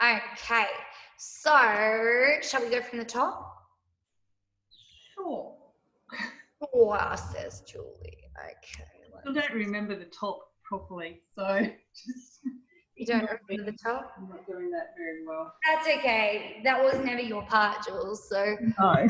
Okay, so shall we go from the top? Sure. Wow, says Julie. Okay. I don't remember the top properly, so just. You don't remember the top? I'm not doing that very well. That's okay. That was never your part, Jules. So no,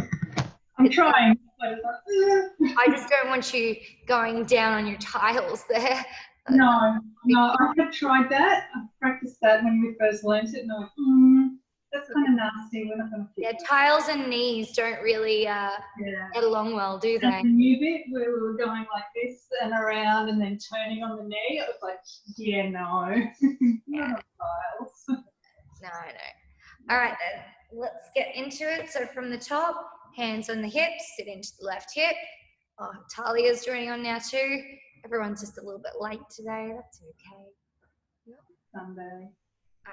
I'm trying. I just don't want you going down on your tiles there. No, I have tried that. I practiced that when we first learned it, and I went, that's kind of nasty. We're not going to fix it. Tiles and knees don't really get along well, do they? And the new bit where we were going like this and around and then turning on the knee, it was like, yeah, no. Not tiles. No. All right, then. Let's get into it. So from the top, hands on the hips, sit into the left hip. Oh, Talia's joining on now too. Everyone's just a little bit late today. That's okay. Yep. Sunday. All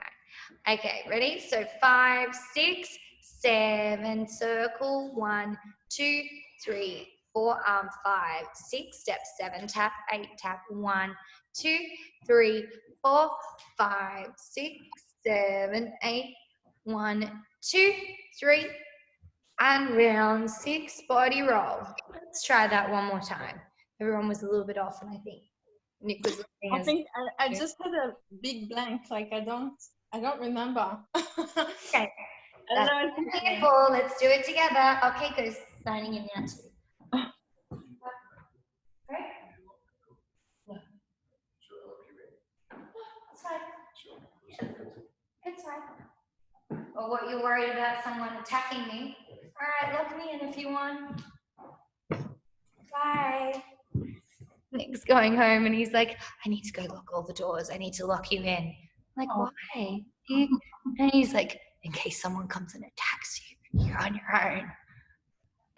right. Okay, ready? So 5, 6, 7, circle. 1, 2, 3, 4, 5, 6, step 7, tap 8, tap 1, 2, 3, 4, 5, 6, 7, 8, 1, 2, 3, and round 6, body roll. Let's try that one more time. Everyone was a little bit off, and I think Nick was looking. I think I just had a big blank. Like I don't remember. Okay. Let's do it together. Okay, goes signing in now too. Right? It's fine. It's fine. Or what, you're worried about someone attacking me? All right, lock me in if you want. Bye. Nick's going home and he's like, I need to go lock all the doors. I need to lock you in. I'm like, why? And he's like, in case someone comes and attacks you, you're on your own.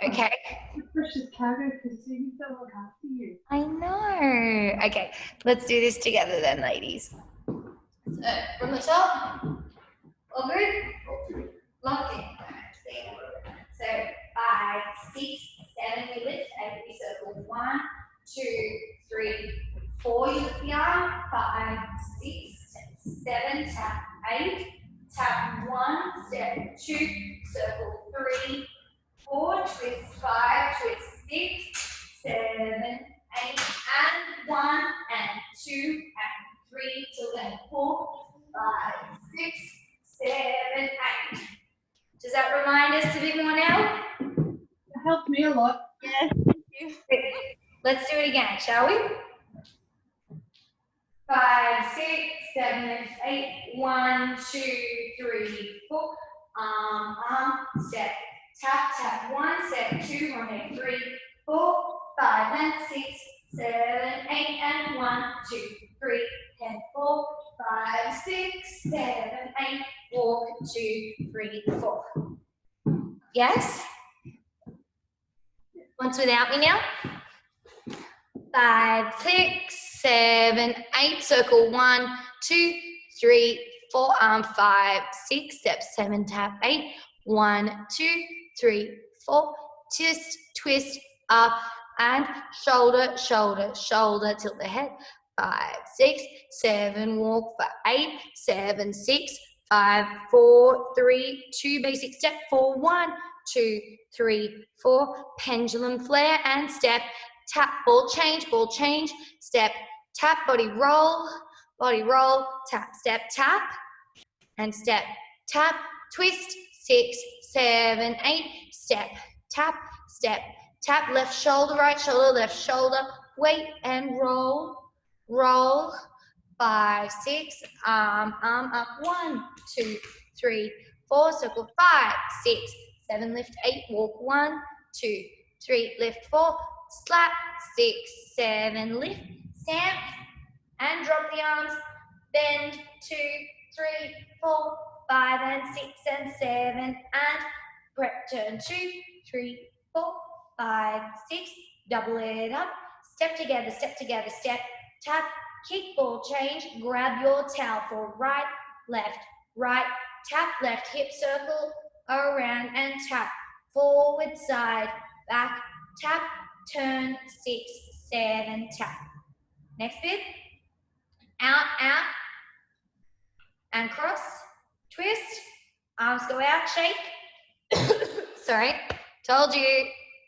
Okay. Precious cargo because you don't look after you. I know. Okay, let's do this together then, ladies. So, from the top, all good? Locked in. So 5, 6, 7, we lift, 8, we circle. 1, 2, 3, 4, you lift the arm. 5, 6, 7, tap 8, tap 1, step 2, circle 3, 4, twist 5, twist 6, 7, 8, and 1, and 2, and 3, till then 4, 5, 6, 7, 8. Does that remind us a bit more now? It helped me a lot. Yes, thank you. Let's do it again, shall we? 5, 6, 7, 8, 1, 2, 3, 4. Step. Tap, tap, 1, step 2, 1, and 3, 4, 5, and 6, 7, 8, and 1, 2, 3, and 4, 5, 6, 7, 8, walk, 2, 3, 4. Yes? Once without me now. 5, 6, 7, 8, circle 1, 2, 3, 4, 5, 6, step 7, tap 8, 1, 2, 3, 4, twist, up, and shoulder, shoulder, shoulder, tilt the head. 5, 6, 7, walk for 8, 7, 6, 5, 4, 3, 2, basic step, 4, 1, 2, 3, 4, pendulum flare, and step, tap, ball change, step, tap, body roll, tap, step, tap, and step, tap, twist, 6, 7, 8, step, tap, left shoulder, right shoulder, left shoulder, wait, and roll, 5, 6, arm up, 1, 2, 3, 4, circle, 5, 6, 7, lift, 8, walk, 1, 2, 3, lift, 4, slap, 6, 7, lift, stamp, and drop the arms, bend, 2, 3, 4, 5, and 6, and 7, and prep, turn, 2, 3, 4, 5, 6, double it up, step together, step, tap, kick, ball change, grab your towel for right, tap, left hip circle, around and tap, forward, side, back, tap, turn, 6, 7, tap. Next bit, out, and cross, twist, arms go out, shake. Sorry, told you,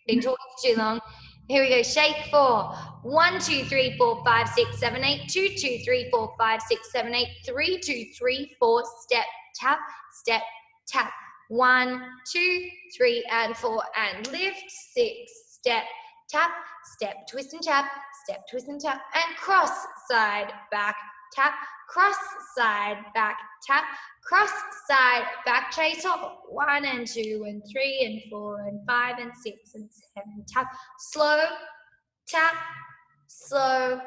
been talking for too long. Here we go, shake 4. 1, 2, 3, 4, 5, 6, 7, 8. 2, 2, 3, 4, 5, 6, 7, 8. 3, 2, 3, 4, step, tap, step, tap. 1, 2, 3, and 4, and lift. 6, step, tap, step, twist and tap, step, twist and tap, and cross, side, back, tap, cross, side, back, tap, cross, side, back, chase off. 1 and 2 and 3 and 4 and 5 and 6 and 7, tap, slow, tap, slow,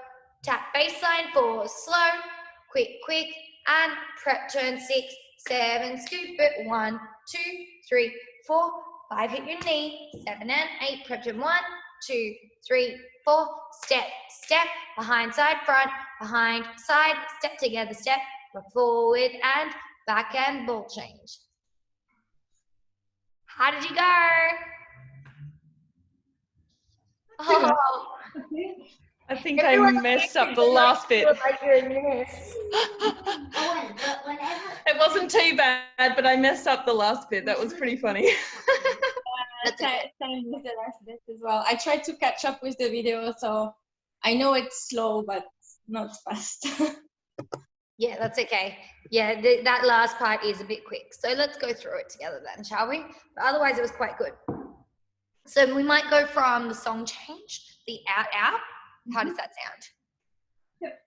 tap, baseline 4, slow, quick, quick, and prep turn 6, 7, scoop it, 1, 2, 3, 4, 5, hit your knee, 7 and 8, prep turn 1, 2, 3, 4, step, step, behind, side, front, behind, side, step together, step, look forward and back and ball change. How did you go? Oh, I think I messed up the last bit. Oh my goodness. It wasn't too bad, but I messed up the last bit. That was pretty funny. Same with the last bit as well. I tried to catch up with the video, so I know it's slow, but not fast. Yeah, that's okay. Yeah, that last part is a bit quick. So let's go through it together then, shall we? But otherwise, it was quite good. So we might go from the song change, the out, out. How does that sound? Yep.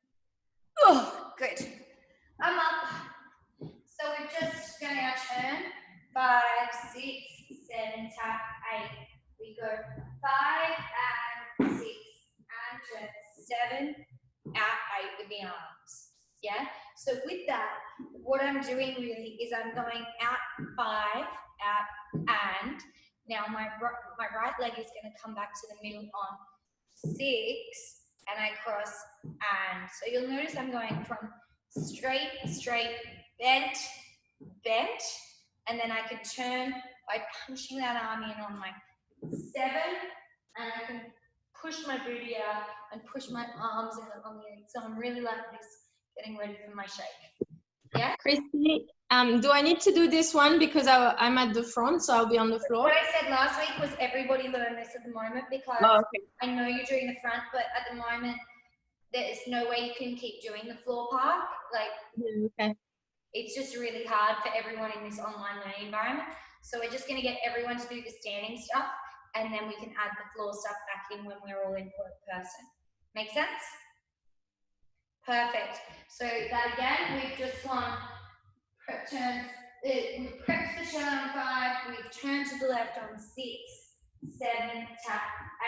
Oh, good. I'm up. So we're just going to turn 5, 6, 7, tap, 8. We go 5 and 6 and turn 7, out, 8 with the arms. Yeah. So with that, what I'm doing really is I'm going out 5, out, and now my right leg is going to come back to the middle on 6, and I cross, and so you'll notice I'm going from straight, straight, bent, bent, and then I can turn by punching that arm in on my 7, and I can push my booty out and push my arms in on the 8. So I'm really like this, getting ready for my shake. Yeah? Christy, do I need to do this one because I'm at the front, so I'll be on the floor? What I said last week was everybody learn this at the moment because I know you're doing the front, but at the moment there is no way you can keep doing the floor part. Like, it's just really hard for everyone in this online learning environment. So we're just going to get everyone to do the standing stuff, and then we can add the floor stuff back in when we're all in person. Make sense? Perfect. So that again, we've just gone prep turns. We've prepped the turn on 5. We've turned to the left on 6, 7, tap,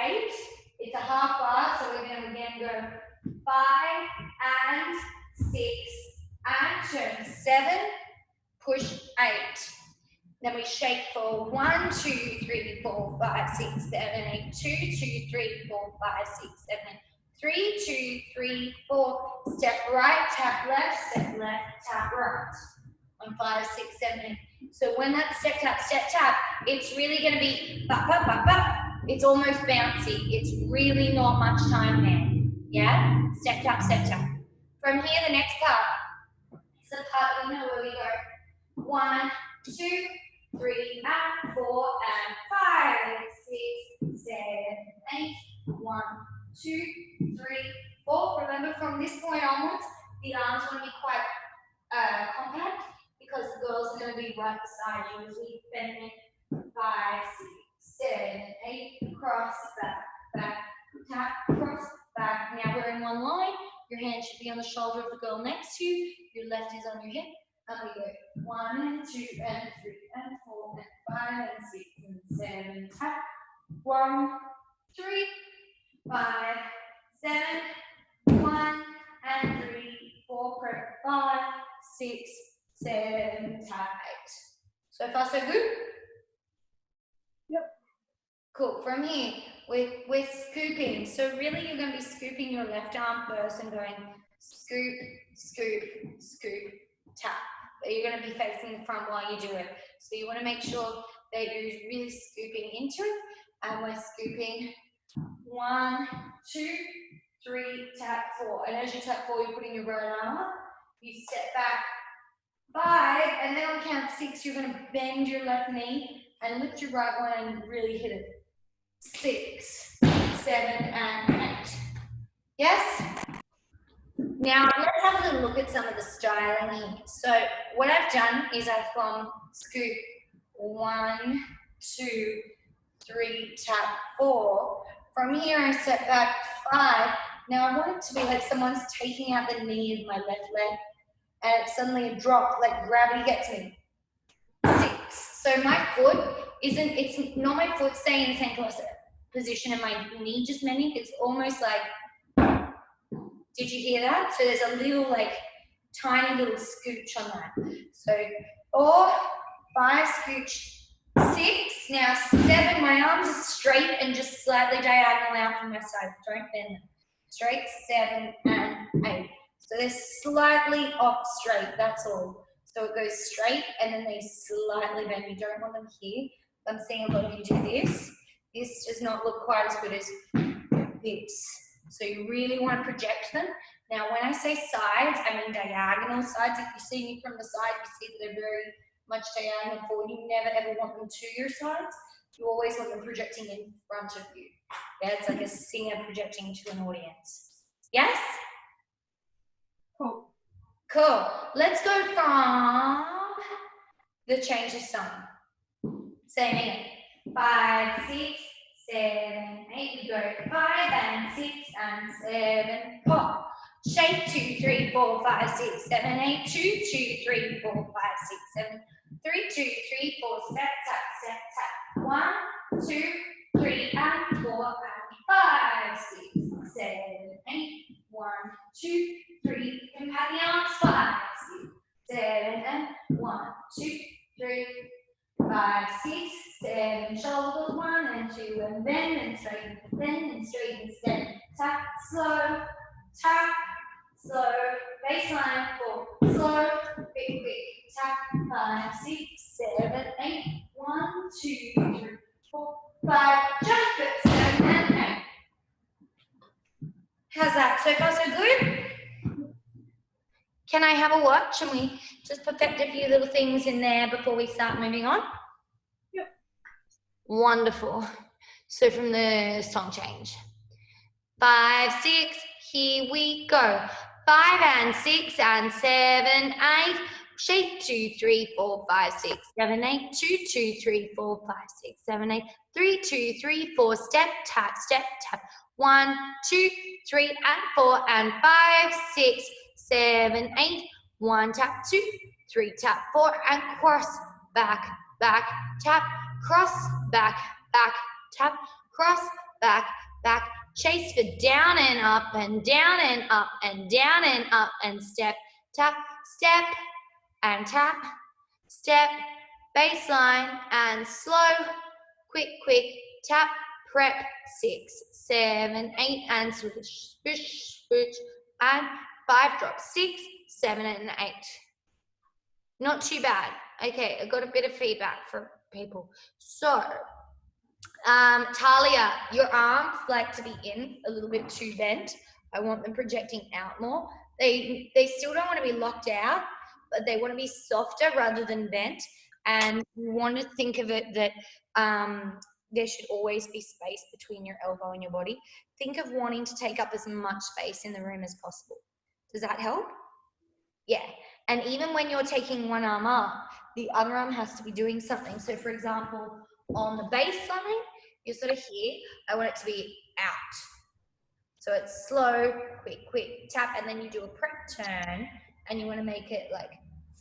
8. It's a half bar, so we're going to again go 5 and 6 and turn 7, push 8. Then we shake for 1, 2, 3, 4, 5, 6, 7, 8. 2, 2, 3, 4, 5, 6, 7, 8. 3, 2, 3, 4. Step right, tap left, tap right. On 5, 6, 7, 8. So when that step tap, it's really going to be bop, bop, bop, bop. It's almost bouncy. It's really not much time there. Yeah? Step tap, step tap. From here, the next part is the part we know where we go 1, 2, 3, and 4, and 5, 6, 7, 8. 1, 2, 3, 4. Remember, from this point onwards, the arms want to be quite compact because the girls are going to be right beside you as we bend in 5, 6, 7, 8. Cross, back, back, tap, cross, back. Now we're in one line. Your hand should be on the shoulder of the girl next to you. Your left is on your hip. And we go 1 and 2 and 3 and 4 and 5 and 6 and 7. Tap. 1, 3, 5, 7, 1 and 3, 4, prep 5, 6, 7, tap 8. So far, so good? Yep. Cool. From here, we're scooping. So really, you're going to be scooping your left arm first and going scoop, scoop, scoop, tap. But you're going to be facing the front while you do it. So you want to make sure that you're really scooping into it. And we're scooping 1, 2, 3, tap 4. And as you tap 4, you're putting your right arm up. You step back 5, and then on 6, you're going to bend your left knee and lift your right one and really hit it. 6, 7, and 8. Yes? Now, let's have a little look at some of the styling here. So, what I've done is I've gone scoop 1, 2, 3, tap 4. From here, I step back 5. Now, I want it to be like someone's taking out the knee of my left leg, and it's suddenly a drop, like gravity gets me. 6. So my foot isn't, it's not my foot staying in the same position and my knee just bending. It's almost like, did you hear that? So there's a little like tiny little scooch on that. So 4, 5, scooch, 6. Now 7, my arms are straight and just slightly diagonal out from my side. Don't bend them. Straight, 7, and 8. So they're slightly off straight, that's all. So it goes straight and then they slightly bend. You don't want them here. I'm seeing a lot of you do this. This does not look quite as good as this. So you really want to project them. Now when I say sides, I mean diagonal sides. If you see me from the side, you see that they're very much diagonal forward. You never ever want them to your sides. You always want them projecting in front of you. Yeah, it's like a singer projecting to an audience. Yes? Cool. Cool. Let's go from the change of song. Same again. 5, 6, 7, 8. We go 5 and 6 and 7. Pop. Shape 2, 3, 4, 5, 6, 7, 8. 2, 2, 3, 4, 5, 6, 7. 3, 2, 3, 4. Step, tap, step, tap. 1, 2, 3, and 4, and 5, 6, 7, 8. 1, 2, 3. And pat the arms. 5, 6, 7, and 1, 2, 3, 5, 6, 7. Shoulders 1 and 2, and bend and straighten, bend and straighten, step, tap, slow, tap, slow, baseline 4, slow, quick, tap, 5, 6, 7, 8. 1, 2, 3, 4, 5. Jump it, 7 and 8. How's that? So far, so good? Can I have a watch and we just perfect a few little things in there before we start moving on? Yep. Wonderful. So from the song change. 5, 6, here we go. 5 and 6 and 7, 8. Shape 2, 3, 4, 5, 6, 7, 8. 2, 2, 3, 4, 5, 6, 7, 8. 3, 2, 3, 4. Step, tap, step, tap. 1, 2, 3, and 4, and 5, 6, 7, 8. 1, tap, 2, 3, tap, 4, and cross, back, back, tap, cross, back, back, tap, cross, back, back. Chase for down and up and down and up and down and up and step, tap, step, and tap, step, baseline, and slow, quick, tap, prep, 6, 7, 8, and switch, switch, switch, and 5, drop, 6, 7, and 8. Not too bad. Okay, I got a bit of feedback from people. So, Talia, your arms like to be in a little bit too bent. I want them projecting out more. They still don't want to be locked out, but they want to be softer rather than bent. And you want to think of it that there should always be space between your elbow and your body. Think of wanting to take up as much space in the room as possible. Does that help? Yeah. And even when you're taking one arm up, the other arm has to be doing something. So for example, on the baseline, you're sort of here. I want it to be out. So it's slow, quick, tap, and then you do a prep turn, and you want to make it like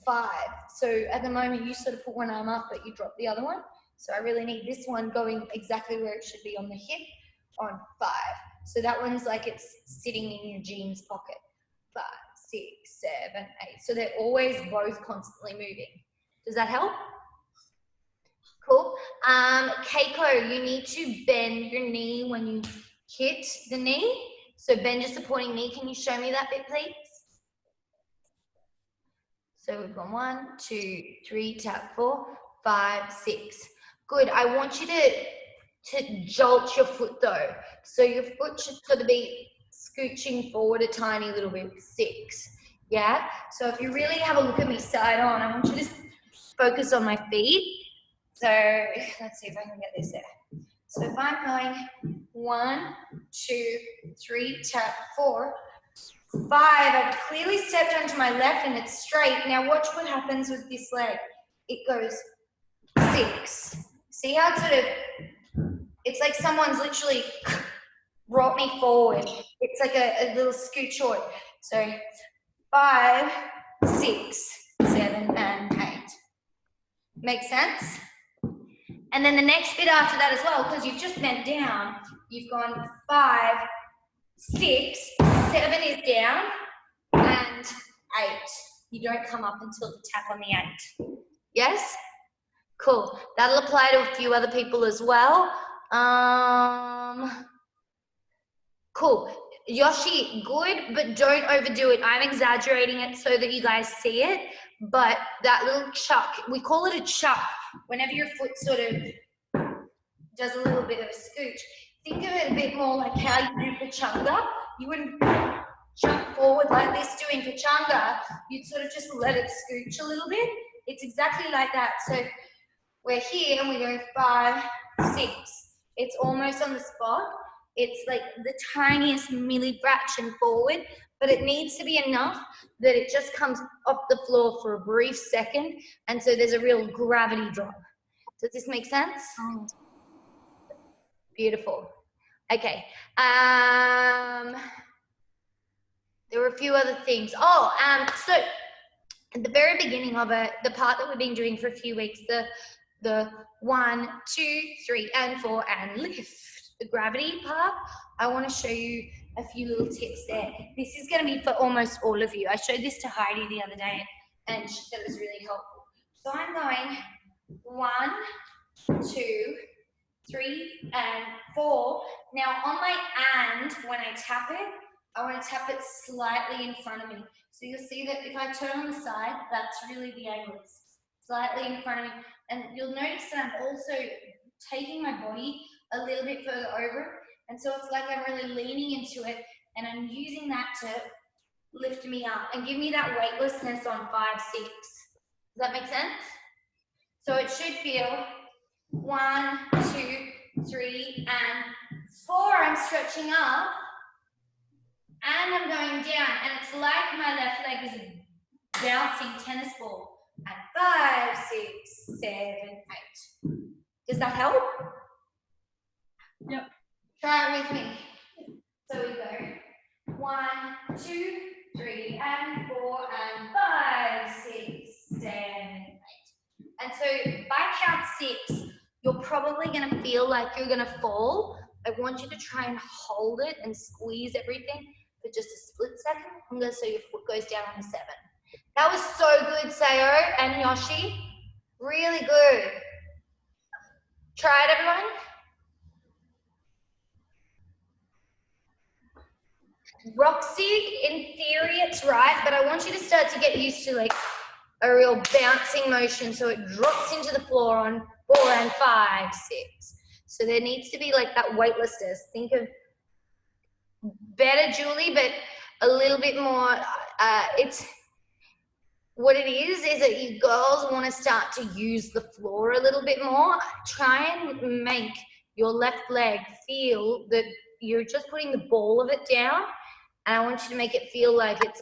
5. So at the moment, you sort of put one arm up, but you drop the other one. So I really need this one going exactly where it should be on the hip on 5. So that one's like it's sitting in your jeans pocket. 5, 6, 7, 8. So they're always both constantly moving. Does that help? Cool. Keiko, you need to bend your knee when you hit the knee. So bend your supporting knee. Can you show me that bit, please? So we've gone 1, 2, 3, tap 4, 5, 6. Good. I want you to jolt your foot though. So your foot should sort of be scooching forward a tiny little bit. 6. Yeah. So if you really have a look at me side on, I want you to focus on my feet. So let's see if I can get this there. So if I'm going 1, 2, 3, tap, 4, 5, I've clearly stepped onto my left and it's straight. Now watch what happens with this leg. It goes 6. See how it's sort of, it's like someone's literally brought me forward. It's like a little scoot short. So 5, 6, 7, and 8. Makes sense? And then the next bit after that as well, because you've just bent down, you've gone 5, 6, 7 is down, and 8. You don't come up until the tap on the 8. Yes? Cool. That'll apply to a few other people as well. Cool. Yoshi, good, but don't overdo it. I'm exaggerating it so that you guys see it, but that little chuck, we call it a chuck. Whenever your foot sort of does a little bit of a scooch, think of it a bit more like how you do pachanga. You wouldn't chuck forward like this doing pachanga. You'd sort of just let it scooch a little bit. It's exactly like that. So we're here and we're going 5, 6. It's almost on the spot. It's like the tiniest milli-fraction forward, but it needs to be enough that it just comes off the floor for a brief second, and so there's a real gravity drop. Does this make sense? Beautiful. Okay. There were a few other things. So at the very beginning of it, the part that we've been doing for a few weeks, the 1, 2, 3, and 4, and lift. The gravity part, I want to show you a few little tips there. This is going to be for almost all of you. I showed this to Heidi the other day and she said it was really helpful. So I'm going 1, 2, 3, and 4. Now on my and, when I tap it, I want to tap it slightly in front of me. So you'll see that if I turn on the side, that's really the angle. It's slightly in front of me. And you'll notice that I'm also taking my body a little bit further over, and so it's like I'm really leaning into it, and I'm using that to lift me up and give me that weightlessness on 5, 6. Does that make sense? So it should feel 1, 2, 3, and 4. I'm stretching up, and I'm going down, and it's like my left leg is a bouncing tennis ball at 5, 6, 7, 8. Does that help? Yep. Try it with me. So we go 1, 2, 3, and 4, and 5, 6, 7, 8. And so by count 6, you're probably going to feel like you're going to fall. I want you to try and hold it and squeeze everything for just a split second. I'm going to so your foot goes down on the 7. That was so good, Sayo and Yoshi. Really good. Try it, everyone. Roxy, in theory it's right, but I want you to start to get used to like a real bouncing motion so it drops into the floor on 4 and 5, 6. So there needs to be like that weightlessness. Think of better, Julie, but a little bit more, it's, what it is that you girls want to start to use the floor a little bit more. Try and make your left leg feel that you're just putting the ball of it down. And I want you to make it feel like it's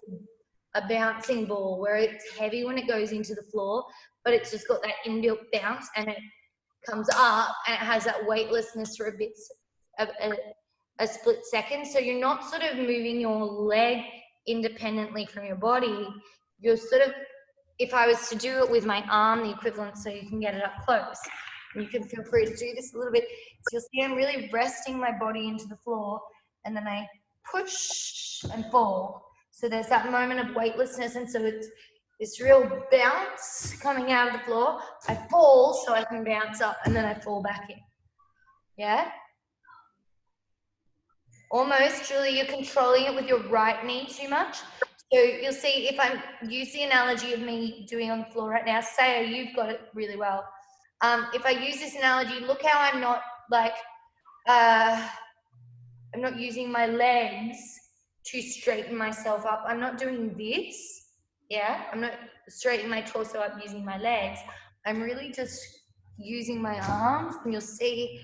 a bouncing ball where it's heavy when it goes into the floor, but it's just got that inbuilt bounce and it comes up and it has that weightlessness for a bit, a split second. So you're not sort of moving your leg independently from your body. You're sort of, if I was to do it with my arm, the equivalent, so you can get it up close. And you can feel free to do this a little bit. So you'll see I'm really resting my body into the floor and then I push and fall. So there's that moment of weightlessness, and so it's this real bounce coming out of the floor. I fall so I can bounce up and then I fall back in. Yeah? Almost, Julie, you're controlling it with your right knee too much. So you'll see if I use the analogy of me doing on the floor right now, Sayo, you've got it really well. If I use this analogy, look how I'm not like, I'm not using my legs to straighten myself up. I'm not doing this, Yeah, I'm not straightening my torso up using my legs. I'm really just using my arms, and you'll see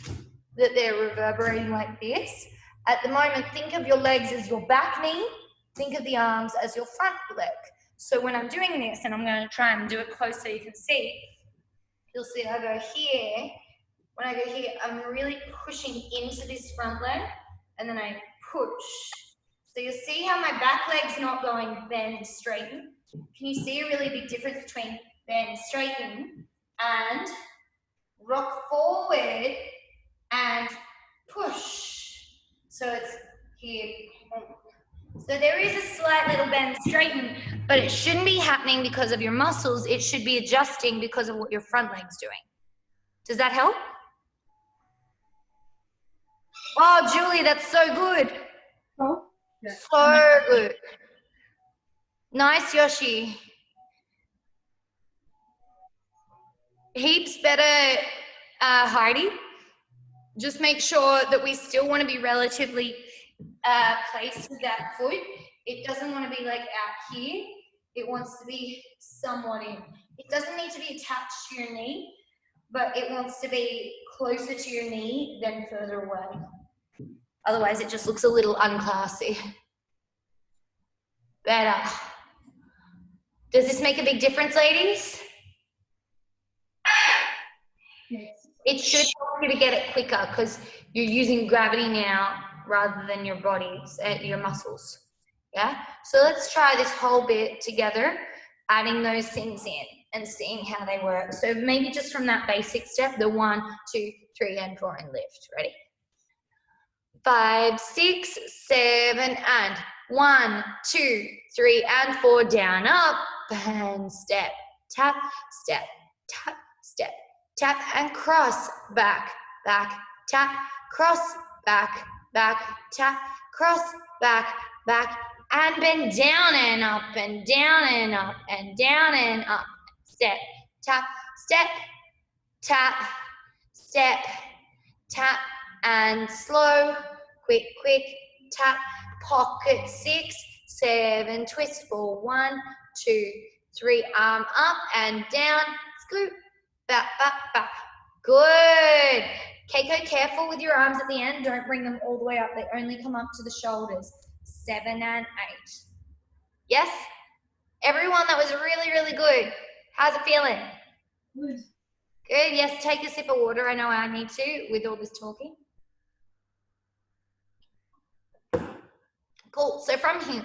that they're reverberating like this. At the moment, think of your legs as your back knee. Think of the arms as your front leg. So when I'm doing this, and I'm going to try and do it close so you can see, you'll see I go here. When I go here, I'm really pushing into this front leg, and then I push. So you'll see how my back leg's not going bend, straighten. Can you see a really big difference between bend, straighten, and rock forward and push? So it's here. So there is a slight little bend, straighten, but it shouldn't be happening because of your muscles. It should be adjusting because of what your front leg's doing. Does that help? Oh, Julie, that's so good. Oh, yeah. So good. Nice, Yoshi. Heaps better, Heidi. Just make sure that we still want to be relatively placed with that foot. It doesn't want to be like out here. It wants to be somewhat in. It doesn't need to be attached to your knee, but it wants to be closer to your knee than further away. Otherwise, it just looks a little unclassy. Better. Does this make a big difference, ladies? Yes. It should help you to get it quicker because you're using gravity now rather than your bodies, your muscles. Yeah? So let's try this whole bit together, adding those things in and seeing how they work. So maybe just from that basic step, the 1, 2, 3, and 4, and lift. Ready? 5, 6, 7, and 1, 2, 3, and 4, down, up, and step, tap, step, tap, step, tap, and cross, back, back, tap, cross, back, back, tap, cross, back, back, and bend down and up, and down and up, and down and up, step, tap, step, tap, step, tap, and slow, quick, quick, tap, pocket, 6, 7, twist for 1, 2, 3, arm up and down, scoop, back, back, back. Good. Keiko, careful with your arms at the end. Don't bring them all the way up. They only come up to the shoulders. 7 and 8. Yes? Everyone, that was really, really good. How's it feeling? Good. Good. Yes, take a sip of water. I know I need to with all this talking. Cool. So from here,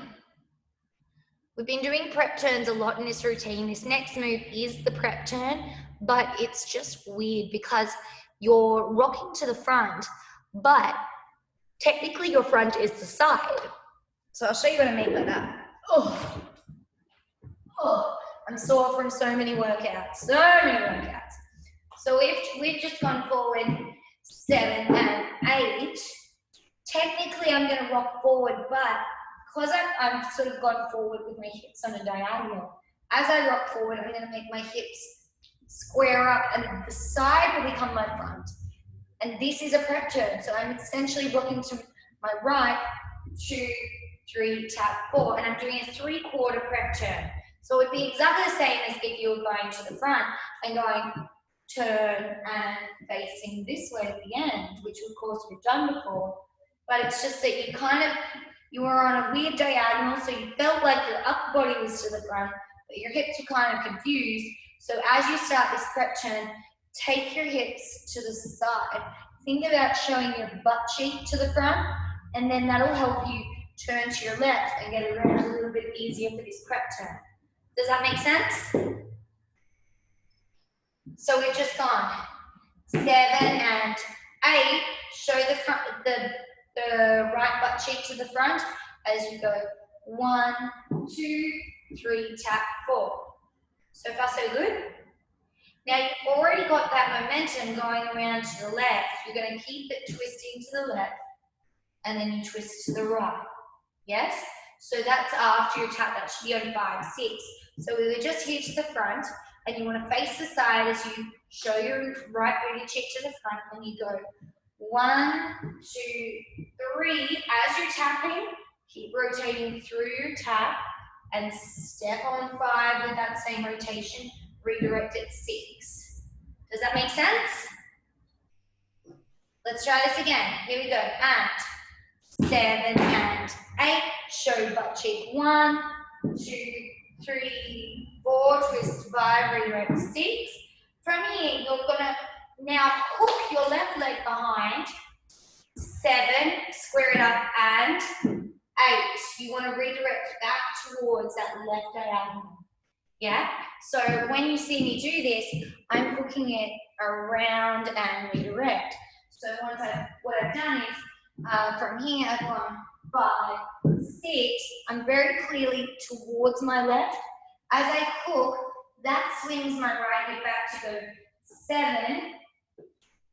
we've been doing prep turns a lot in this routine. This next move is the prep turn, but it's just weird because you're rocking to the front, but technically your front is the side. So I'll show you what I mean by that. Oh, I'm sore from so many workouts, So we've just gone forward 7 and 8. Technically, I'm going to rock forward, but because I've sort of gone forward with my hips on a diagonal, as I rock forward, I'm going to make my hips square up, and the side will become my front. And this is a prep turn, so I'm essentially rocking to my right, 2, 3, tap, 4, and I'm doing a 3/4 prep turn. So it would be exactly the same as if you were going to the front and going turn and facing this way at the end, which of course we've done before. But it's just that you were on a weird diagonal, so you felt like your upper body was to the front, but your hips were kind of confused. So as you start this prep turn, take your hips to the side. Think about showing your butt cheek to the front, and then that'll help you turn to your left and get around a little bit easier for this prep turn. Does that make sense? So we've just gone 7 and 8. Show the front, the right butt cheek to the front as you go 1, 2, 3, tap, 4. So far, so good. Now you've already got that momentum going around to the left. You're going to keep it twisting to the left, and then you twist to the right. Yes? So that's after your tap. That should be on 5, 6. So we were just here to the front, and you want to face the side as you show your right booty cheek to the front, and you go 1, 2, 3. As you're tapping, keep rotating through your tap and step on 5 with that same rotation, redirect at 6. Does that make sense? Let's try this again. Here we go. And 7 and 8. Show butt cheek. 1, 2, 3, 4. Twist 5. Redirect 6. From here, you're gonna now hook your left leg behind. 7. Square it up and 8. You want to redirect back towards that left diagonal. Yeah. So when you see me do this, I'm hooking it around and redirect. So what I've done is from here I've gone 5, 6. I'm very clearly towards my left. As I hook, that swings my right hip back to go 7,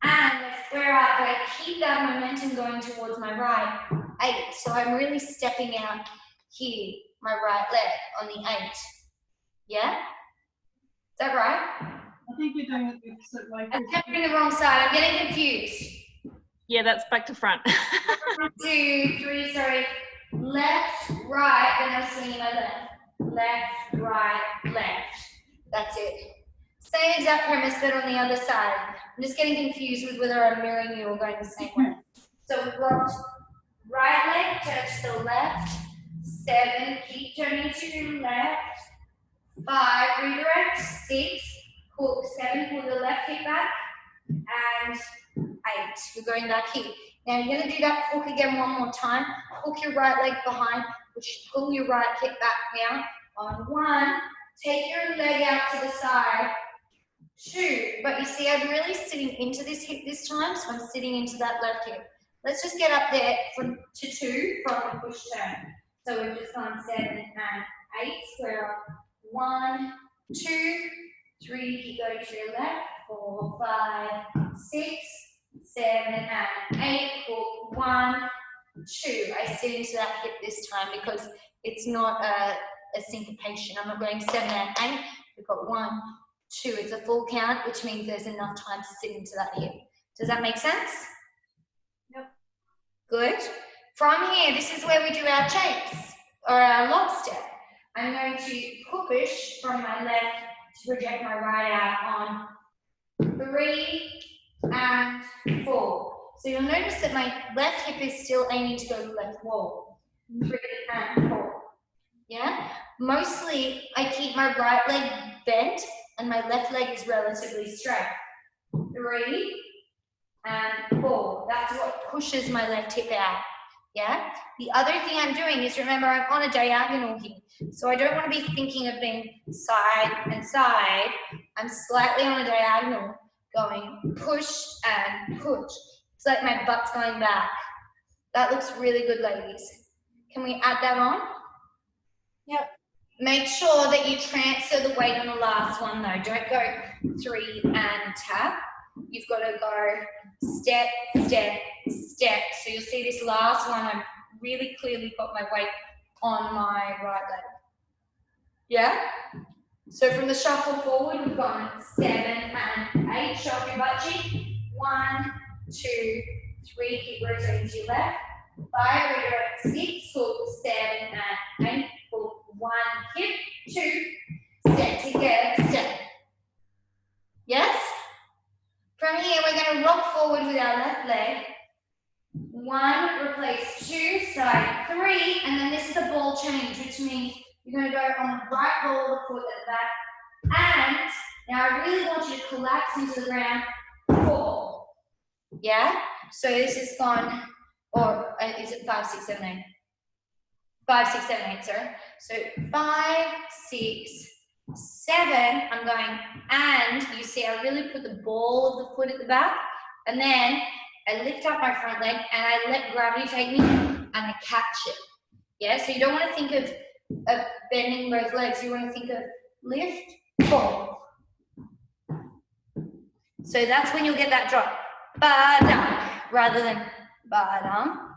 and I square up, but I keep that momentum going towards my right 8. So I'm really stepping out here, my right leg on the 8. Yeah, is that right? I think you're doing it the opposite way. I'm tapping the wrong side. I'm getting confused. Yeah, that's back to front. 1, 2, 3, sorry. Left, right, then I'm swinging my left. Left, right, left. That's it. Same exact premise, but on the other side. I'm just getting confused with whether I'm mirroring you or going the same way. So we've got right leg, turn to the left. 7, keep turning to the left. 5, redirect. 6, hook. 7, pull the left hip back. And 8, you're going back here. Now you're going to do that hook again one more time. Hook your right leg behind, pull your right hip back now. On 1, take your leg out to the side. 2, but you see I'm really sitting into this hip this time, so I'm sitting into that left hip. Let's just get up there to 2 from the push turn. So we've just gone 7 and 8, square up. 1, 2, 3, keep going to your left. 4, 5, 6, 7 and 8, hook. 1, 2. I sit into that hip this time because it's not a syncopation. I'm not going 7 and 8. We've got 1, 2. It's a full count, which means there's enough time to sit into that hip. Does that make sense? Yep. Good. From here, this is where we do our chase or our lockstep. I'm going to push from my left to project my right out on 3 and 4. So you'll notice that my left hip is still aiming to go left wall. 3 and 4. Yeah? Mostly, I keep my right leg bent and my left leg is relatively straight. 3 and 4. That's what pushes my left hip out. Yeah? The other thing I'm doing is, remember, I'm on a diagonal here. So I don't want to be thinking of being side and side. I'm slightly on a diagonal, going push and push. It's like my butt's going back. That looks really good, ladies. Can we add that on? Yep. Make sure that you transfer the weight on the last one though. Don't go 3 and tap. You've got to go step, step, step. So you'll see this last one, I've really clearly got my weight on my right leg. Yeah? So from the shuffle forward, we've gone 7 and 8. Show off your butt cheek. 1, 2, 3. Keep rotating to your left. 5, redirect. 6, hook. 7 and 8. Hook. 1, hip. 2. Step together. Step. Yes? From here, we're going to rock forward with our left leg. 1, replace 2, side 3, and then this is a ball change, which means you're going to go on the right ball of the foot at the back. And now I really want you to collapse into the ground. 4. Yeah? So this is gone, or is it 5, 6, 7, 8? 5, 6, 7, 8, sorry. So 5, 6, 7, I'm going, and you see I really put the ball of the foot at the back, and then I lift up my front leg and I let gravity take me and I catch it. Yeah, so you don't want to think of bending both legs, you want to think of lift, fall. So that's when you'll get that drop. Ba-dum, rather than ba-dum.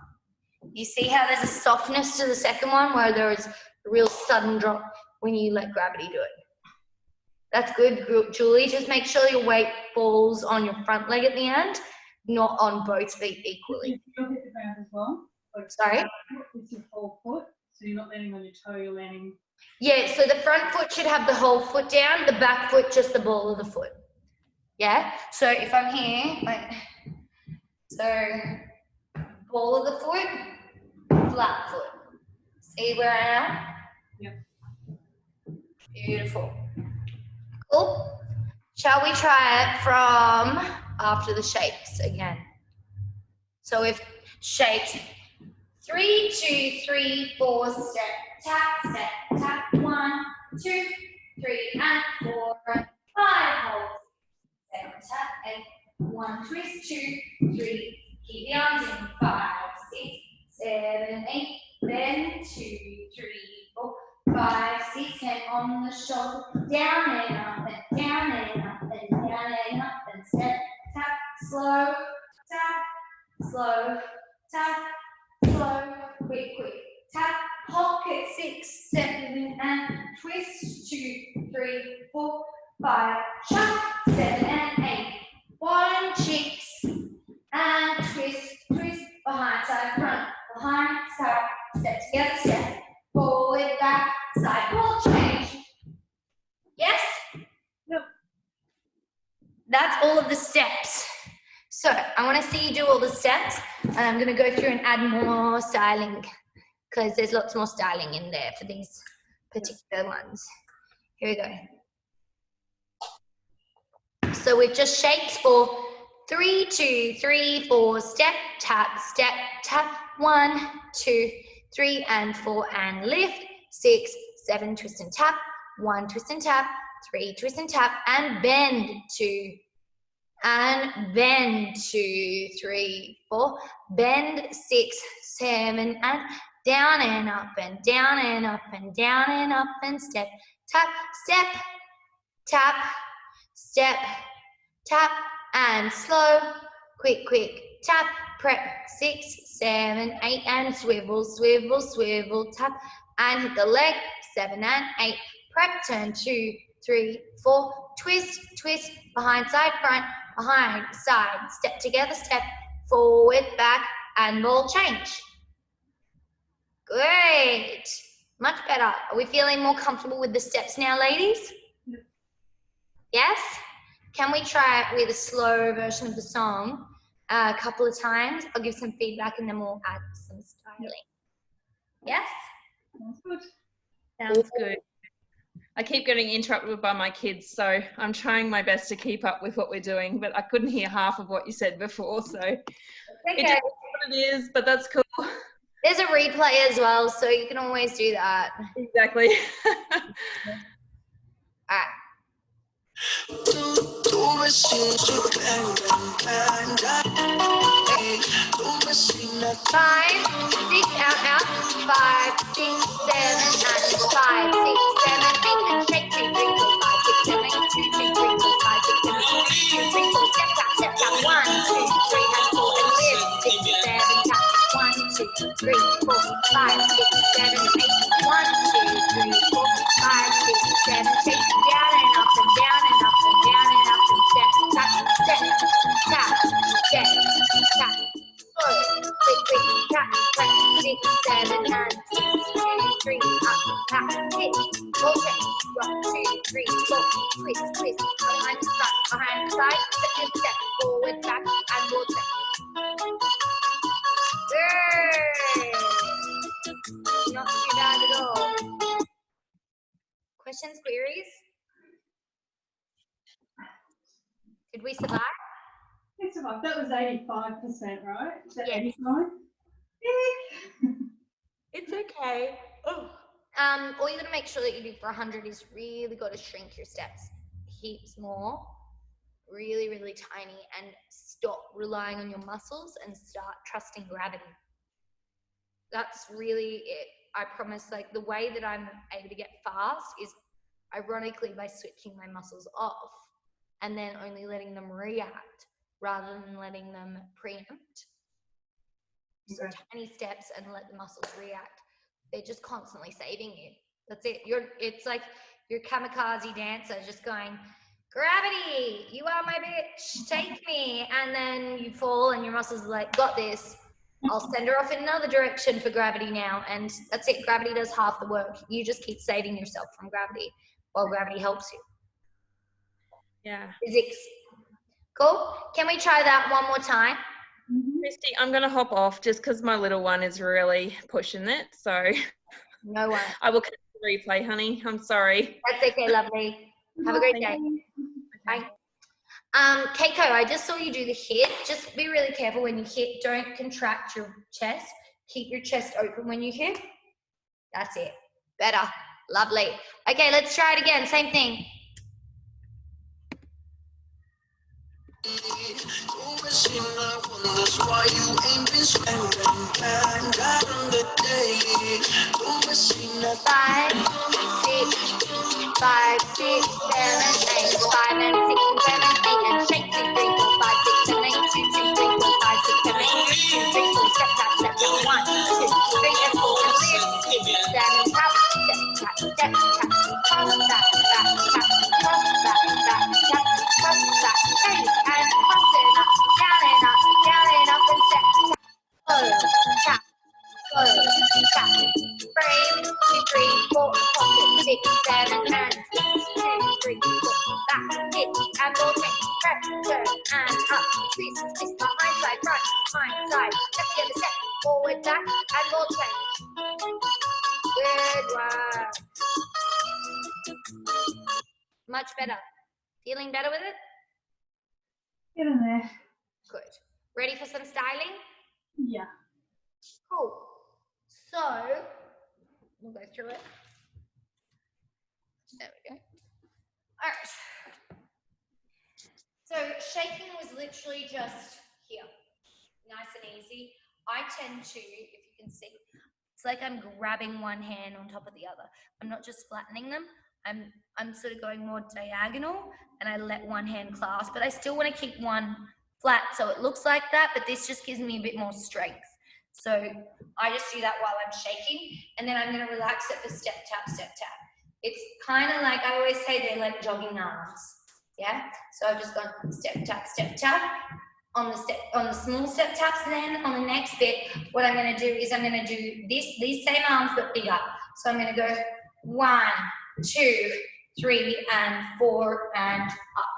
You see how there's a softness to the second one where there is a real sudden drop when you let gravity do it. That's good, Julie. Just make sure your weight falls on your front leg at the end, not on both feet equally. You'll hit the ground as well. Like, Sorry? with your whole foot, so you're not landing on your toe, you're landing Yeah, so the front foot should have the whole foot down, the back foot just the ball of the foot. Yeah, so if I'm here, so ball of the foot, flat foot. See where I am? Yep. Beautiful. Cool. Shall we try it from after the shapes again? So we've shaped 3, 2, 3, 4, step, tap, 1, 2, 3, and 4, 5, hold, 7, tap, 8, 1, twist, 2, 3, keep the arms in, 5, 6, 7, 8, then 2, 3, 4, 5, 6, and on the shoulder, down and up, and down and up, and down and up, and step, tap, slow, tap, slow, tap, slow, quick, tap, pocket, 6, 7, and twist, 2, 3, 4, 5, chuck, 7 and 8, bottom cheeks, and twist, behind, side, front, behind, side, step together, step, forward, back, side, ball change. Yes? Yep. That's all of the steps. So I want to see you do all the steps, and I'm going to go through and add more styling because there's lots more styling in there for these particular ones. Here we go. So we've just shaped for 3, 2, 3, 4, step, tap, 1, 2, 3, and 4, and lift, 6, 7, twist and tap, 1, twist and tap, 3, twist and tap, and bend, 2, and bend, 2, 3, 4, bend, 6, 7, and down and up, and down and up, and down and up, and step, tap, tap, step, tap, and slow, quick, tap, prep, 6, 7, 8, and swivel, swivel, swivel, tap, and hit the leg, 7 and 8, prep, turn, 2, 3, 4, twist, behind, side, front, behind, side, step together, step, forward, back, and ball change. Great, much better. Are we feeling more comfortable with the steps now, ladies? Yes? Can we try it with a slow version of the song a couple of times? I'll give some feedback and then we'll add some styling. Yes? Sounds good. Sounds good. I keep getting interrupted by my kids, so I'm trying my best to keep up with what we're doing, but I couldn't hear half of what you said before, so Okay. it is what it is, but that's cool. There's a replay as well, so you can always do that. Exactly. All right. 5, 6, out, 5, 6, 7, and 5, 6, 7, 8, and shake, 2, 3, 4, 5, 6, 7, 8, 2, 3, 4, 5, 6, 7, 8, 2, 3, 4, step, tap, 1, 2, 3, and 4, and lift, 6, 7, tap, 1, 2, 3, 4, 5, 6, 7, 8, 1, 2, 3, 4, 5, 6, 7, chase down and up and down and up and down and up and step, tap, step, tap, step, tap. Quick, tap, 6, 7, and 2, 3, up, tap, hit, roll check, drop, 2, 3, 4, twist, behind, front, behind, side, step, forward, back, and roll check. Good. Not too bad at all. Questions, queries? Did we survive? It's about, that was 85%, right? Is that Yes. 89? It's okay. Oh. All you gotta make sure that you do for 100 is really gotta shrink your steps heaps more, really, really tiny, and stop relying on your muscles and start trusting gravity. That's really it. I promise, like the way that I'm able to get fast is ironically by switching my muscles off and then only letting them react rather than letting them preempt. So tiny steps and let the muscles react. They're just constantly saving you. That's it. It's like your kamikaze dancer just going, gravity, you are my bitch, take me. And then you fall and your muscles are like, got this. I'll send her off in another direction for gravity now, and that's it. Gravity does half the work. You just keep saving yourself from gravity while gravity helps you. Yeah. Physics. Cool. Can we try that one more time? Christy, I'm going to hop off just because my little one is really pushing it. So No one. I will catch the replay, honey. I'm sorry. That's okay, lovely. Have a great day. Bye. Keiko, I just saw you do the hit. Just be really careful when you hit. Don't contract your chest. Keep your chest open when you hit. That's it. Better. Lovely. Okay, let's try it again. Same thing. Five, six, 7, 8. 5 and 6 and 7, 8 and shake. 2, 3, 4, 5, 6, 7, 8. 2, 2, 3, 4, 5, 6, 7, 8. 2, 3, 4, step, tap, step. 1, 2, 3 and 4 and 6, 7, tap, step, tap, cross, back, tap, cross, back, tap, cross, back, face and cross and up, down and up and step, tap, go, tap, frame, 2, 3, 4, pocket, 6, 7, and 2, 3, 4, back, hit, and rotate, press, turn, and up, twist, behind side, front, behind side, step the other step, forward, back, and rotate. Good work. Much better. Feeling better with it? Get in there. Good. Ready for some styling? Yeah. Cool. So, we'll go through it. There we go. All right. So, shaking was literally just here. Nice and easy. I tend to, if you can see, it's like I'm grabbing one hand on top of the other. I'm not just flattening them. I'm sort of going more diagonal, and I let one hand clasp, but I still want to keep one flat so it looks like that, but this just gives me a bit more strength. So I just do that while I'm shaking, and then I'm going to relax it for step, tap, step, tap. It's kind of like, I always say they're like jogging arms, yeah? So I've just gone step, tap, on the small step taps. Then on the next bit, what I'm going to do is I'm going to do these same arms but bigger. So I'm going to go 1, 2, 3, and 4, and up.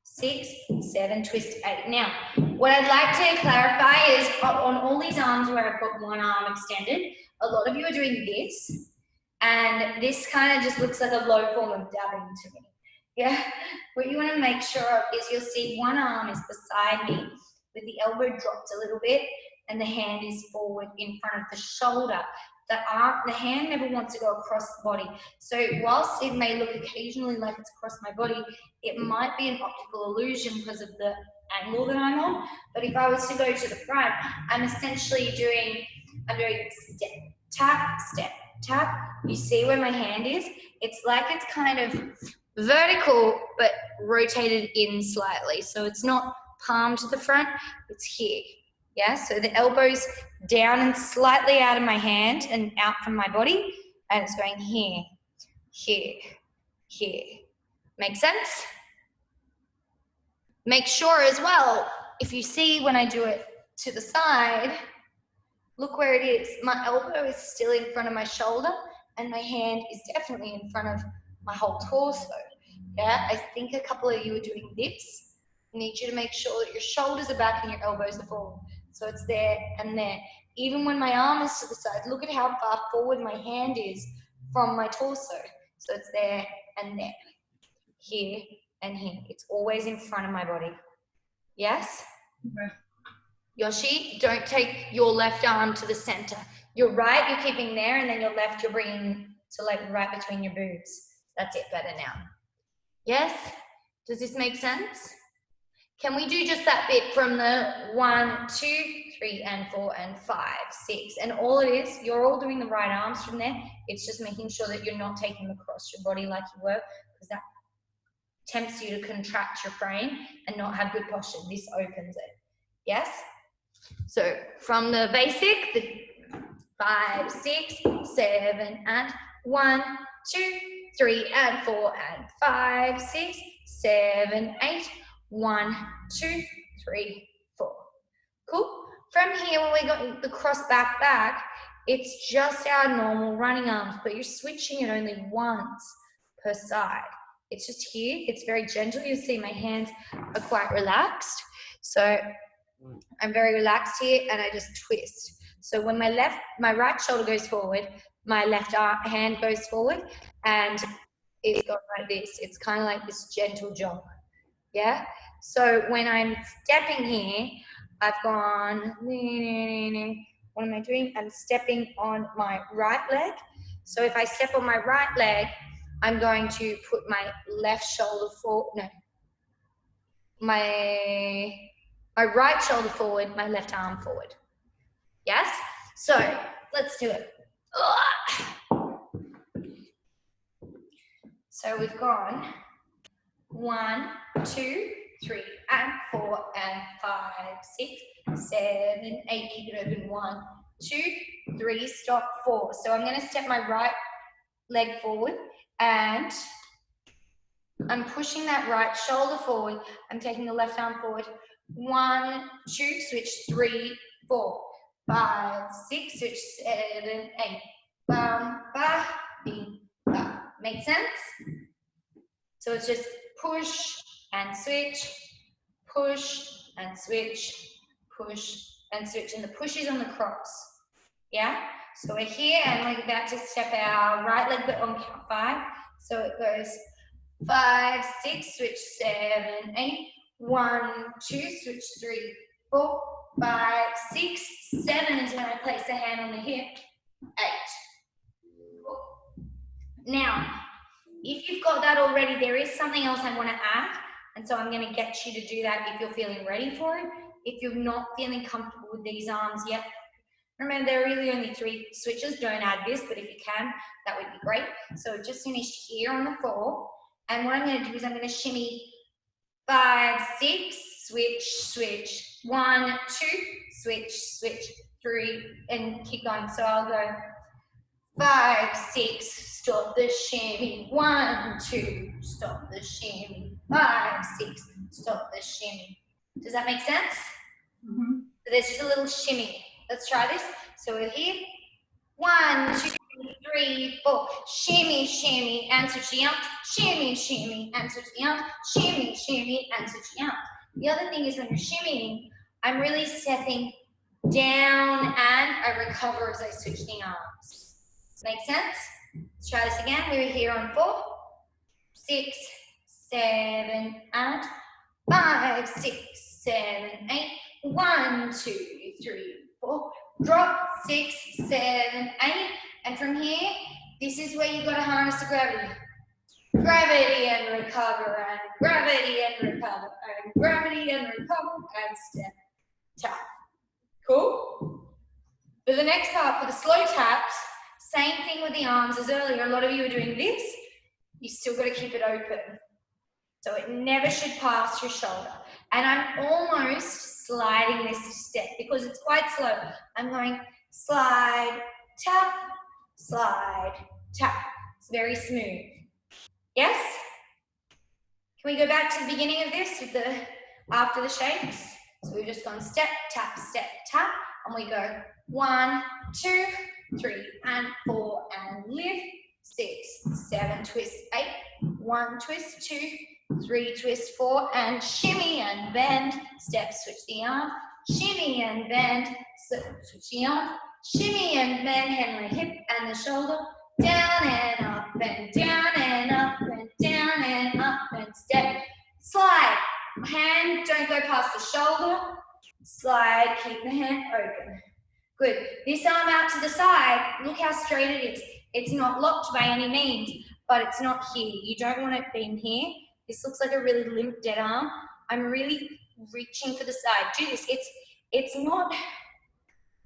6, 7, twist, 8. Now, what I'd like to clarify is on all these arms where I've got one arm extended, a lot of you are doing this, and this kind of just looks like a low form of dabbing to me. Yeah, what you want to make sure of is you'll see one arm is beside me with the elbow dropped a little bit and the hand is forward in front of the shoulder. The hand never wants to go across the body. So whilst it may look occasionally like it's across my body, it might be an optical illusion because of the angle that I'm on. But if I was to go to the front, I'm essentially doing step, tap, step, tap. You see where my hand is? It's like it's kind of vertical, but rotated in slightly. So it's not palm to the front, it's here. Yeah, so the elbow's down and slightly out of my hand and out from my body, and it's going here, here, here. Make sense? Make sure as well, if you see when I do it to the side, look where it is. My elbow is still in front of my shoulder, and my hand is definitely in front of my whole torso. Yeah, I think a couple of you are doing this. I need you to make sure that your shoulders are back and your elbows are forward. So it's there and there. Even when my arm is to the side, look at how far forward my hand is from my torso. So it's there and there. Here and here. It's always in front of my body. Yes? Okay. Yoshi, don't take your left arm to the center. Your right, you're keeping there, and then your left, you're bringing to like right between your boobs. That's it, better now. Yes? Does this make sense? Can we do just that bit from the 1, 2, 3, and 4, and 5, 6, and all it is, you're all doing the right arms from there. It's just making sure that you're not taking them across your body like you were, because that tempts you to contract your frame and not have good posture. This opens it. Yes? So from the basic, the 5, 6, 7, and 1, 2, 3, and 4, and 5, 6, 7, 8, 1, 2, 3, 4. Cool. From here, when we got the cross back, it's just our normal running arms, but you're switching it only once per side. It's just here, it's very gentle. You'll see my hands are quite relaxed. So I'm very relaxed here and I just twist. So when my right shoulder goes forward, my left hand goes forward and it's going like this. It's kind of like this gentle jog. Yeah? So when I'm stepping here, I've gone, what am I doing? I'm stepping on my right leg. So if I step on my right leg, I'm going to put my left shoulder forward, no, my right shoulder forward, my left arm forward. Yes? So let's do it. So we've gone 1, 2, 3, and 4, and 5, 6, 7, 8. Keep it open. 1, 2, 3. Stop. 4. So I'm going to step my right leg forward, and I'm pushing that right shoulder forward. I'm taking the left arm forward. 1, 2. Switch. 3, 4, 5, 6. Switch. 7, 8. Bum, ba, bing, ba. Make sense? So it's just push and switch, push and switch, push and switch. And the push is on the cross. Yeah? So we're here and we're about to step our right leg but on count 5. So it goes 5, 6, switch 7, 8. 1, 2, switch 3, 4, 5, 6, 7 is when I place the hand on the hip. 8. Now, if you've got that already, there is something else I want to add, and so I'm going to get you to do that if you're feeling ready for it. If you're not feeling comfortable with these arms yet, remember there are really only 3 switches. Don't add this, but if you can, that would be great. So just finished here on the floor, and what I'm going to do is I'm going to shimmy 5, 6, switch, switch, 1, 2, switch, switch, 3, and keep going. So I'll go 5, 6, stop the shimmy, 1, 2, stop the shimmy, 5, 6, stop the shimmy. Does that make sense? Mm-hmm. So there's just a little shimmy. Let's try this. So we're here. 1, 2, 3, 4. Shimmy, shimmy, and switch the arm. Shimmy, shimmy, and switch the arm. Shimmy, shimmy, and switch the arm. The other thing is when you're shimmying, I'm really stepping down and I recover as I switch the arms. Make sense? Let's try this again. We were here on 4, 6, 7, and 5, 6, 7, 8. 1, 2, 3, 4. Drop 6, 7, 8. And from here, this is where you've got to harness the gravity. Gravity and recover, and gravity and recover, and gravity and recover, and step, tap. Cool? For the next part, for the slow taps, same thing with the arms as earlier. A lot of you are doing this. You still got to keep it open. So it never should pass your shoulder. And I'm almost sliding this step because it's quite slow. I'm going slide, tap, slide, tap. It's very smooth. Yes? Can we go back to the beginning of this with the after the shapes? So we've just gone step, tap, and we go 1, 2, 3, and 4, and lift, 6, 7, twist, 8, 1, twist, 2, 3, twist, 4, and shimmy and bend, step, switch the arm, shimmy and bend, switch the arm, shimmy and bend, hand the hip and the shoulder, down and up and down and up and down and up and step, slide, hand, don't go past the shoulder, slide, keep the hand open. Good. This arm out to the side, look how straight it is. It's not locked by any means, but it's not here. You don't want it being here. This looks like a really limp dead arm. I'm really reaching for the side. Do this. It's not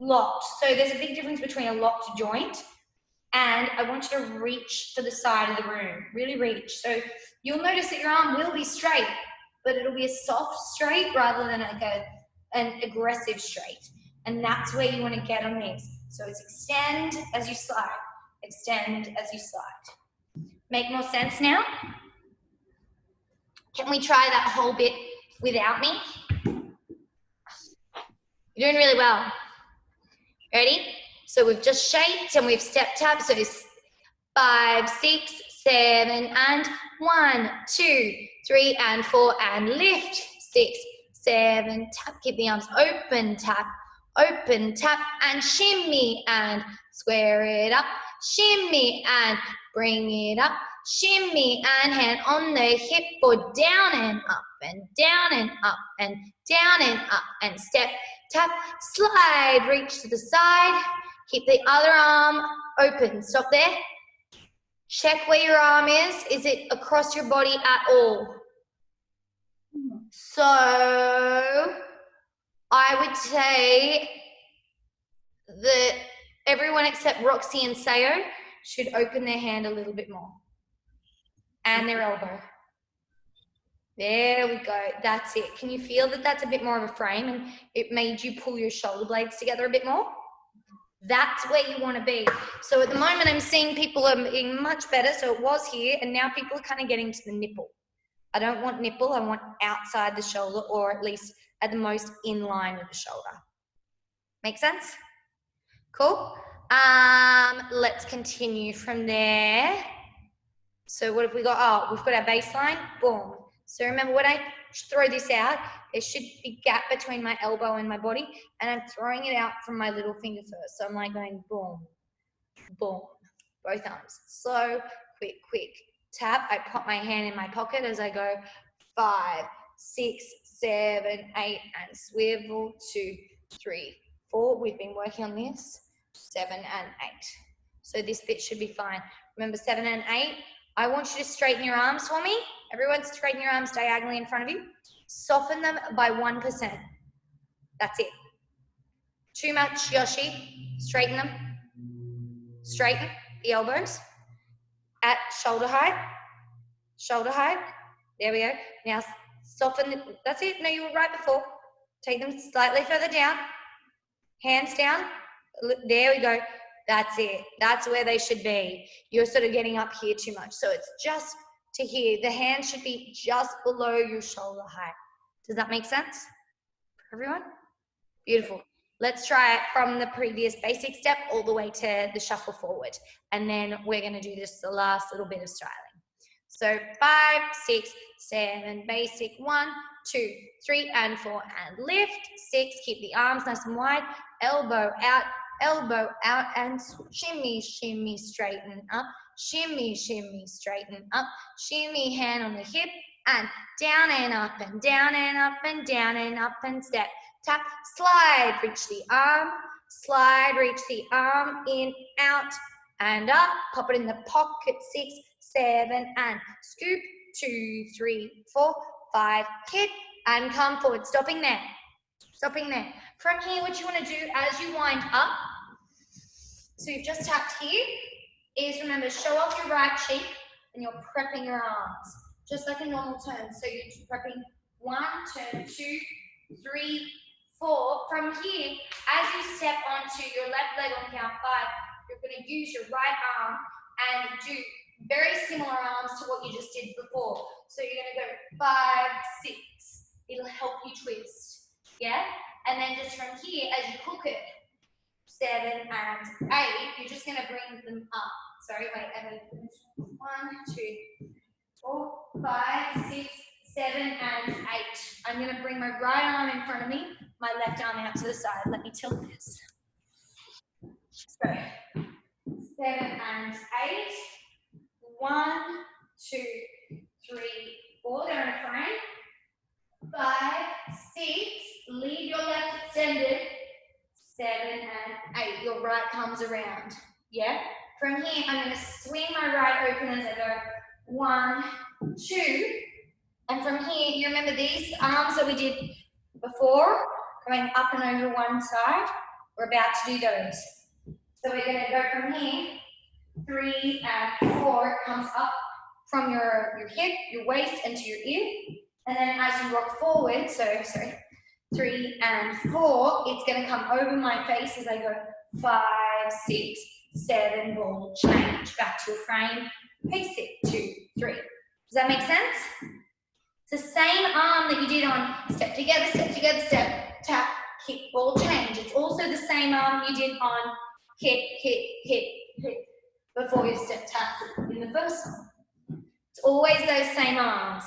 locked. So there's a big difference between a locked joint and I want you to reach for the side of the room. Really reach. So you'll notice that your arm will be straight, but it'll be a soft straight rather than like an aggressive straight. And that's where you want to get on these. So it's extend as you slide. Extend as you slide. Make more sense now? Can we try that whole bit without me? You're doing really well. Ready? So we've just shaped and we've stepped up. So 5, 6, 7, and 1, 2, 3, and 4, and lift. 6, 7, tap. Keep the arms open, tap, and shimmy, and square it up. Shimmy, and bring it up. Shimmy, and hand on the hip for down and up, and down and up, and down and up, and step, tap, slide, reach to the side. Keep the other arm open. Stop there. Check where your arm is. Is it across your body at all? So I would say that everyone except Roxy and Sayo should open their hand a little bit more. And their elbow. There we go. That's it. Can you feel that that's a bit more of a frame and it made you pull your shoulder blades together a bit more? That's where you want to be. So at the moment, I'm seeing people are being much better. So it was here, and now people are kind of getting to the nipple. I don't want nipple. I want outside the shoulder, or at least at the most in line with the shoulder. Make sense? Cool. Let's continue from there. So what have we got? Oh, we've got our baseline. Boom. So remember, when I throw this out, there should be a gap between my elbow and my body, and I'm throwing it out from my little finger first. So I'm like going boom, boom, both arms. So quick, quick. Tap. I pop my hand in my pocket as I go 5, 6, 7, 8, and swivel 2, 3, 4. We've been working on this. 7 and 8. So this bit should be fine. Remember 7 and 8. I want you to straighten your arms for me. Everyone straighten your arms diagonally in front of you. Soften them by 1%. That's it. Too much, Yoshi. Straighten them. Straighten the elbows. At shoulder height. Shoulder height. There we go. Now soften. That's it. No, you were right before. Take them slightly further down. Hands down. There we go. That's it. That's where they should be. You're sort of getting up here too much. So it's just to here. The hand should be just below your shoulder height. Does that make sense for everyone? Beautiful. Let's try it from the previous basic step all the way to the shuffle forward. And then we're going to do this the last little bit of styling. So 5, 6, 7, basic. 1, 2, 3, and 4, and lift. 6, keep the arms nice and wide. Elbow out, and shimmy, shimmy, straighten up. Shimmy, shimmy, straighten up. Shimmy, hand on the hip, and down and up, and down and up, and down and up, and step, tap, slide, reach the arm, slide, reach the arm, in, out, and up. Pop it in the pocket. 6, 7, and scoop. 2, 3, 4, 5, hit, and come forward. Stopping there. Stopping there. From here, what you want to do as you wind up, so you've just tapped here, is remember, show off your right cheek and you're prepping your arms, just like a normal turn. So you're prepping 1, turn 2, 3, 4. From here, as you step onto your left leg on count 5, you're going to use your right arm and do very similar arms to what you just did before. So you're going to go 5, 6. It'll help you twist. Yeah? And then just from here, as you hook it, 7 and 8, you're just going to bring them up. Sorry, wait, 1, 2, 4, 5, 6, 7, and 8. I'm going to bring my right arm in front of me, my left arm out to the side. Let me tilt this. So, 7 and 8. 1, 2, 3, 4. They're in a frame. 5, 6. Leave your left extended. 7 and 8. Your right comes around. Yeah? From here, I'm going to swing my right open as I go 1, 2. And from here, you remember these arms that we did before, going up and over one side? We're about to do those. So we're going to go from here, 3 and 4. It comes up from your hip, your waist, into your ear. And then as you rock forward, 3 and 4, it's going to come over my face as I go 5, 6, 7, ball, change, back to a frame, pace it, 2, 3. Does that make sense? It's the same arm that you did on step together, step, tap, kick, ball change. It's also the same arm you did on kick, kick, kick, kick before your step tap in the first song. It's always those same arms,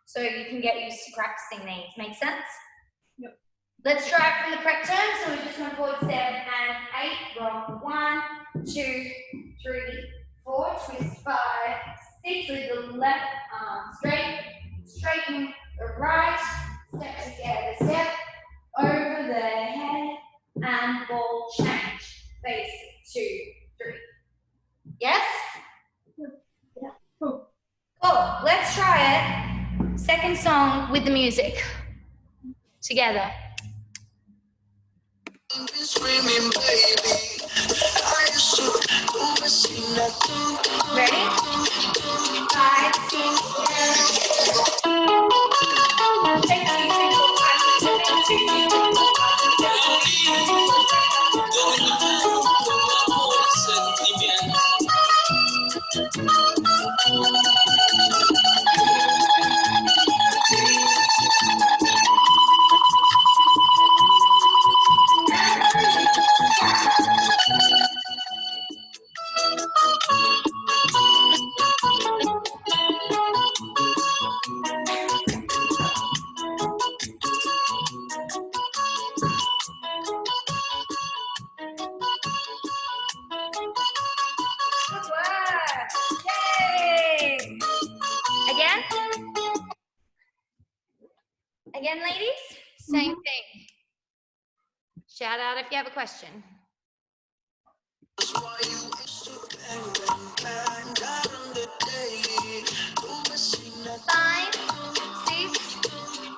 so you can get used to practicing these. Make sense? Yep. Let's try it from the correct turn. So we're just going forward 7 and 8. Rock 1, 2, 3, 4. Twist 5, 6 with the left arm straight. Straighten the right. Step together. Step over the head and ball change. Face 2, 3. Yes? Yeah. Cool. Cool. Let's try it. Second song with the music. Together. Ready? 5, 6, 7. Take 2, 3, 4, 5, 6, 7, 8, 2, 3, 4, Good work. Yay. Again? Again, ladies? Same thing. Shout out if you have a question.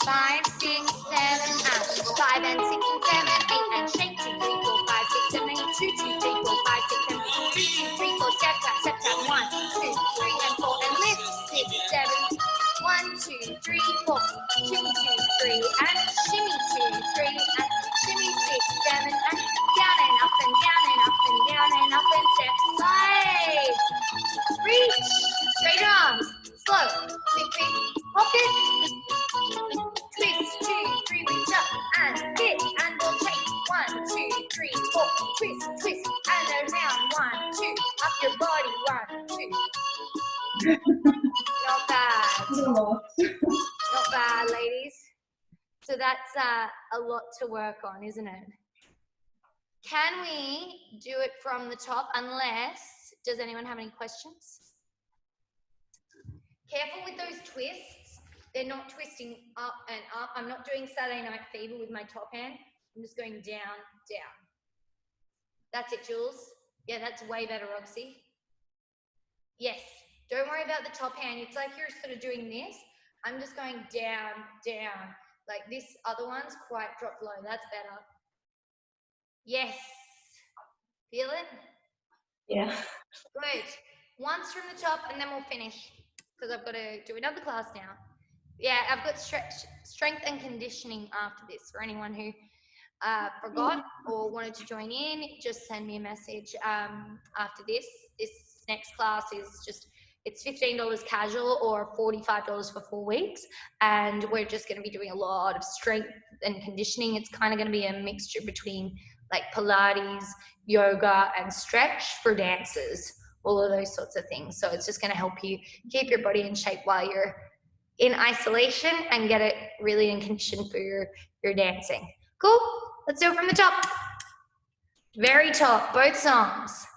5, 6, 7, and 5 and 6 and 7, 8 and shake 2, 3, 4, 5, 6, 7, 8, 2, 2, 3, 4, 5, 6, 7, 8, 2, 3, 4, step tap, 1, 2, 3, and 4, and lift 6, 7, 1, 2, 3, 4, shimmy 2, 3, and shimmy 2, 3, and shimmy 6, 7, and down and up and down and up and down and up and step side. Reach, straight arms, slow, big, pocket, twist, 2, 3, reach up, and hit, and we'll take 1, 2, 3, 4, twist, and around, 1, 2, up your body, 1, 2. Not bad, not bad, ladies. So that's a lot to work on, isn't it? Can we do it from the top unless, does anyone have any questions? Careful with those twists. They're not twisting up and up. I'm not doing Saturday Night Fever with my top hand. I'm just going down, down. That's it, Jules. Yeah, that's way better, Roxy. Yes, don't worry about the top hand. It's like you're sort of doing this. I'm just going down, down. Like this other one's quite dropped low. That's better. Yes. Feel it? Yeah. Good. Once from the top and then we'll finish because I've got to do another class now. Yeah, I've got strength and conditioning after this. For anyone who forgot or wanted to join in, just send me a message after this. This next class is just, it's $15 casual or $45 for 4 weeks. And we're just going to be doing a lot of strength and conditioning. It's kind of going to be a mixture between like Pilates, yoga, and stretch for dancers, all of those sorts of things. So it's just going to help you keep your body in shape while you're in isolation and get it really in condition for your dancing. Cool? Let's do it from the top. Very top, both songs.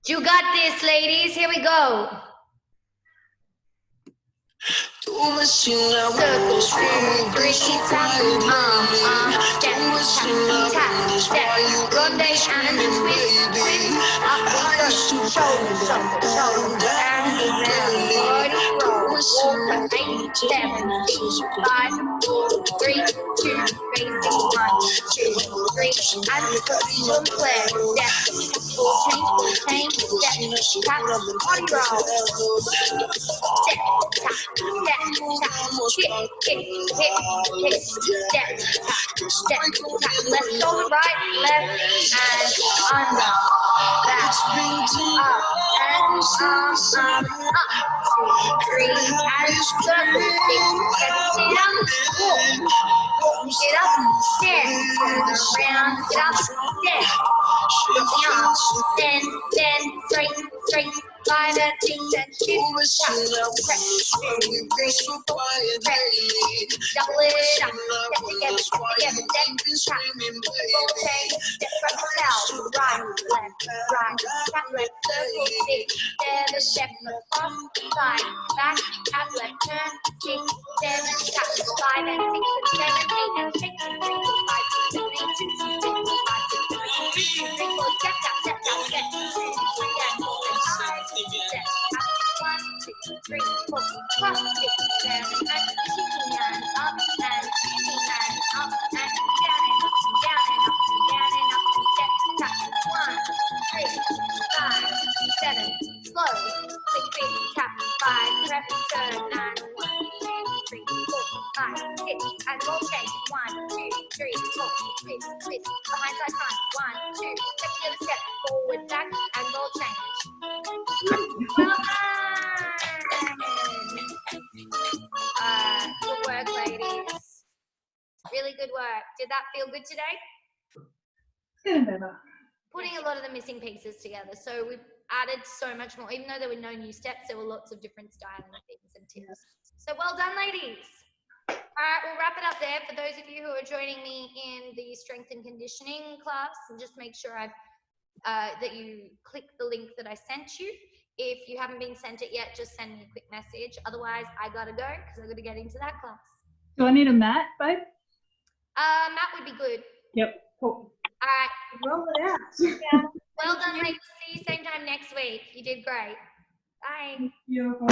You got this, ladies. Here we go. Circle, 2, 3, tap, step, tap, step, ronde and twist, up we go, shoulder, shoulder, and around, body roll, walk, 8, 7, 6, 5, 4, 3, 2, facing 1, 2, 3, and boom, flare, step, full change, step, tap, body roll, step, tap, step, tap, hit, step, tap, left shoulder right, left, and under, back, up, and up, 2, 3, and circle, 6, 7, down, walk, get up, stand, get up, then, lift the arms, then, straight, 5 and 6 and shift, tap, press, 2, 3, 4, press, double it up, step together, step, tap, ball change, step front foot out, right, tap left, circle 6, 7, step across, side, back, tap left, turn, 6, 7, tap, 5 and 6 and 7, 8 and 6, 3, 4, 5, 6, 7, 8, 2, 3, 4, 5, 6, 7, 8, 2, 3, 4, step, step, 2, 3 and 4 and 5, 6, step, tap, 1, 2, 3, 4, cross, 6, 7, and shifting and up and shifting and up and down and up and down and up and down and up and step, tap, 1, 3, 5, 7, slow, quick, tap, 5, prep, turn, and 1, 2, 3, 4, 5, 6, and roll change, 1, 2, 3, 4, twist, behind side front, 1, 2, step together, step, forward, back, and roll change. Well done! Good work, ladies. Really good work. Did that feel good today? Getting better. Putting a lot of the missing pieces together. So we've added so much more. Even though there were no new steps, there were lots of different styling things and tips. So well done, ladies. All right, we'll wrap it up there. For those of you who are joining me in the strength and conditioning class, and just make sure that you click the link that I sent you. If you haven't been sent it yet, just send me a quick message. Otherwise, I gotta go because I gotta get into that class. Do I need a mat, babe? Matt would be good. Yep. Cool. All right. Roll it out. Yeah. Well done, ladies. See you same time next week. You did great. Bye. Beautiful.